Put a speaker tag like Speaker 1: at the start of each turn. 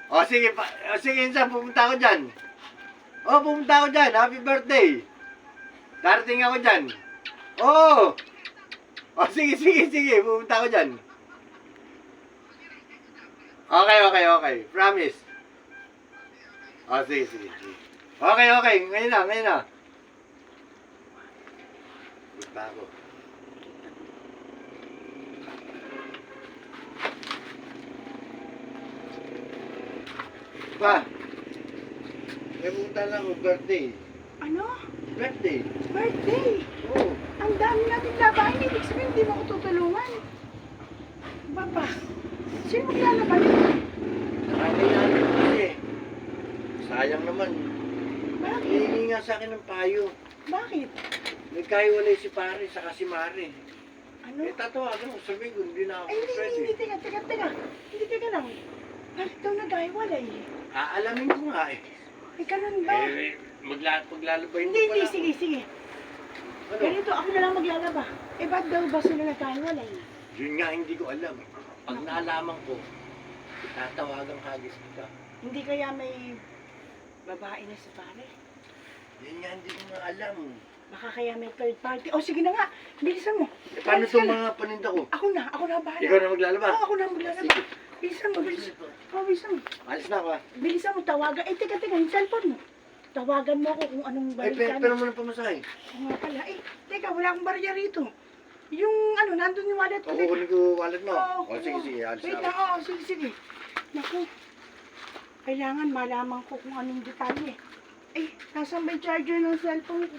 Speaker 1: O sige, sige insan, pupunta ako dyan. O, pupunta ako dyan. Happy birthday. Darating ako dyan. Oo. O, sige. Pupunta ako dyan. Okay. Promise. O, sige. Okay. Ngayon na. Punta ako. Pa, may pupunta lang ako, birthday.
Speaker 2: Ano?
Speaker 1: Birthday.
Speaker 2: Birthday?
Speaker 1: Oo.
Speaker 2: Ang dami natin labahin. Ibig sabihin, hindi mo ako tutulungan. Baba, sino maglalaban yun?
Speaker 1: Nakakailan kasi. Sayang naman.
Speaker 2: Bakit?
Speaker 1: Hihingi nga sa akin ng payo.
Speaker 2: Bakit?
Speaker 1: Nagkahiwalay si pare saka si Mare.
Speaker 2: Ano?
Speaker 1: Tatawagan ko, sabihin ko, hindi na ako
Speaker 2: Ay,
Speaker 1: pwede.
Speaker 2: hindi, teka. Hindi, teka lang. Bakit daw naghiwalay?
Speaker 1: Aalamin ko nga eh.
Speaker 2: Eh, ganun ba?
Speaker 1: Paglalabayin
Speaker 2: Hindi,
Speaker 1: mo pala.
Speaker 2: sige.
Speaker 1: Ano?
Speaker 2: Ganito, ako na lang maglalaba. Eh, ba't daw ba sila naghiwalay?
Speaker 1: Yun nga, hindi ko alam. Pag naalaman ko, tatawagan ka agad kita.
Speaker 2: Hindi kaya may babae na sa pare?
Speaker 1: Yun nga, hindi ko nga alam.
Speaker 2: Baka kaya may third party. O, sige na nga. Bilisan mo.
Speaker 1: Eh, paano
Speaker 2: Alis ka
Speaker 1: itong
Speaker 2: na.
Speaker 1: mga paninda ko?
Speaker 2: Ako na bahala.
Speaker 1: Ikaw na maglalaba?
Speaker 2: Oo, ako na maglalaba.
Speaker 1: Sige.
Speaker 2: Bilisan mo. Bilisan mo.
Speaker 1: Alis na ako ah.
Speaker 2: Bilisan mo, tawagan. Eh, teka, yung cellphone mo. Tawagan mo ako kung anong
Speaker 1: Ay,
Speaker 2: balikan.
Speaker 1: pero mo ng pamasahe.
Speaker 2: Oo nga pala. Eh, teka, wala akong barya rito. Yung nandun yung wallet ko.
Speaker 1: O, kukunin ko wallet mo.
Speaker 2: Oo,
Speaker 1: O, sige, alis
Speaker 2: wait
Speaker 1: na
Speaker 2: lang,
Speaker 1: ako.
Speaker 2: sige. Naku, kailangan malaman ko kung anong detalye. Eh, nasan ba yung charger ng cellphone ko?